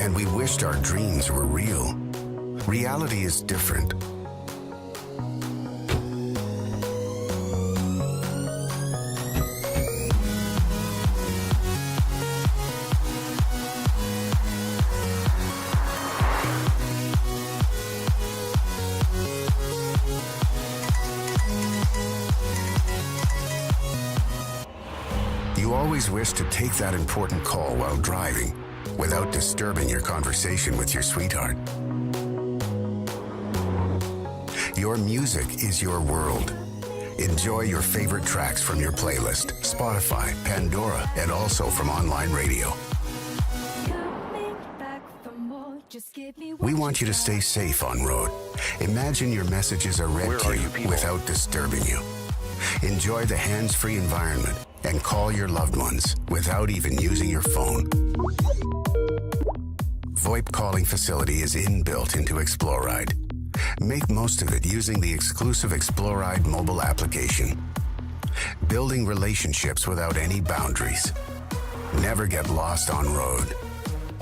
and we wished our dreams were real. Reality is different. You always wish to take that important call while driving without disturbing your conversation with your sweetheart. Your music is your world. Enjoy your favorite tracks from your playlist, Spotify, Pandora, and also from online radio. We want you to stay safe on road. Imagine your messages are read to you without disturbing you. Enjoy the hands-free environment and call your loved ones without even using your phone. VoIP calling facility is inbuilt into EXPLORIDE. Make most of it using the exclusive EXPLORIDE mobile application. Building relationships without any boundaries. Never get lost on road.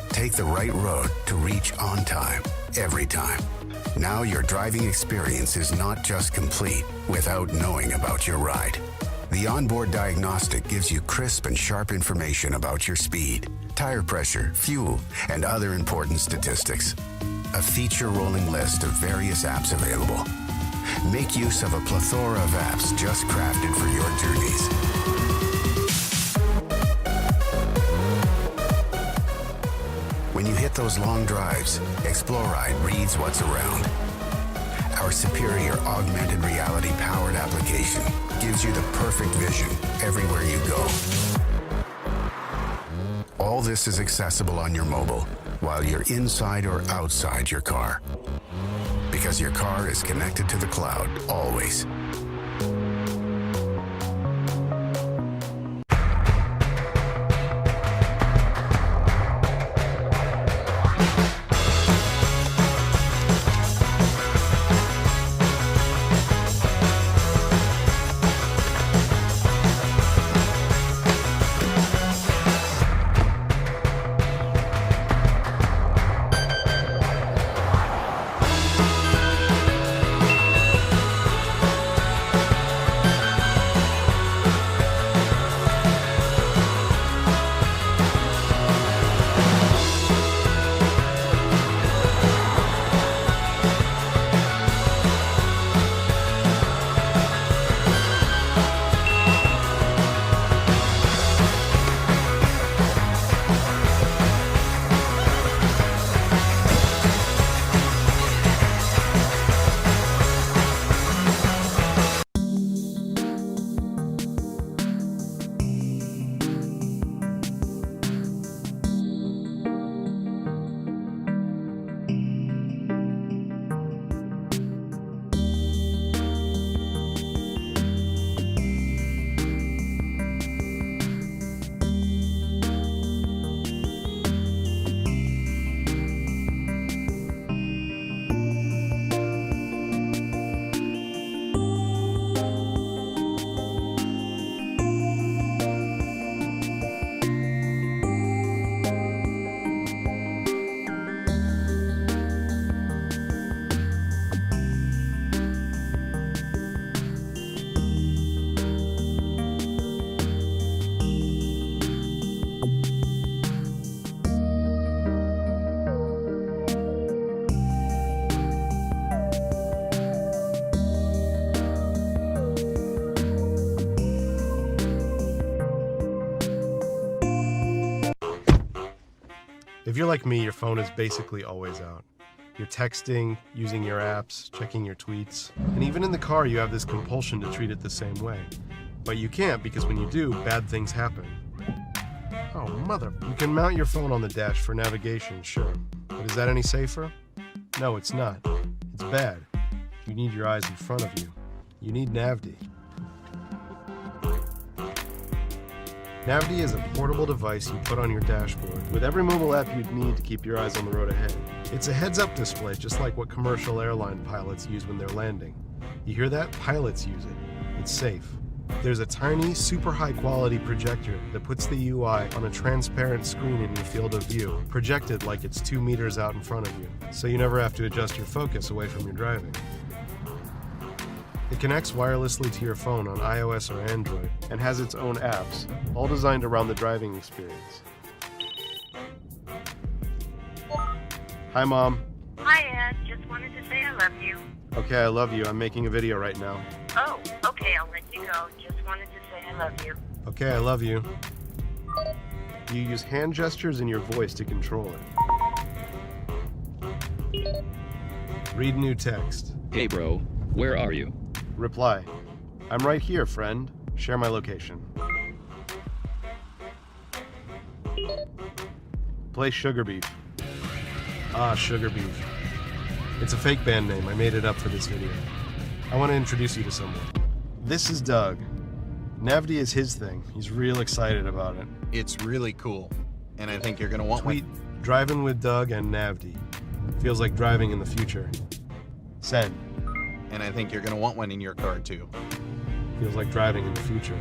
Take the right road to reach on time, every time. Now your driving experience is not just complete without knowing about your ride. The onboard diagnostic gives you crisp and sharp information about your speed, tire pressure, fuel, and other important statistics. A feature-rolling list of various apps available. Make use of a plethora of apps just crafted for your journeys. When you hit those long drives, EXPLORIDE reads what's around. Our superior augmented reality-powered application gives you the perfect vision everywhere you go. All this is accessible on your mobile while you're inside or outside your car. Because your car is connected to the cloud always. If you're like me, your phone is basically always out. You're texting, using your apps, checking your tweets, and even in the car you have this compulsion to treat it the same way. But you can't, because when you do, bad things happen. Oh, mother. You can mount your phone on the dash for navigation, sure. But is that any safer? No, it's not. It's bad. You need your eyes in front of you. You need NAVDY. NAVDY is a portable device you put on your dashboard with every mobile app you'd need to keep your eyes on the road ahead. It's a heads-up display, just like what commercial airline pilots use when they're landing. You hear that? Pilots use it. It's safe. There's a tiny, super high quality projector that puts the UI on a transparent screen in your field of view, projected like it's 2 meters out in front of you, so you never have to adjust your focus away from your driving. It connects wirelessly to your phone on iOS or Android and has its own apps, all designed around the driving experience. Hi, Mom. Hi, Ed. Just wanted to say I love you. Okay, I love you. I'm making a video right now. Oh, okay, I'll let you go. Just wanted to say I love you. Okay, I love you. You use hand gestures and your voice to control it. Read new text. Hey bro, where are you? Reply. I'm right here, friend. Share my location. Play Sugar Beef. Ah, Sugar Beef. It's a fake band name. I made it up for this video. I want to introduce you to someone. This is Doug. NAVDY is his thing. He's real excited about it. It's really cool, and I think you're gonna want Tweet, one. driving with Doug and NAVDY. Feels like driving in the future. Send. And I think you're gonna want one in your car too. Feels like driving in the future.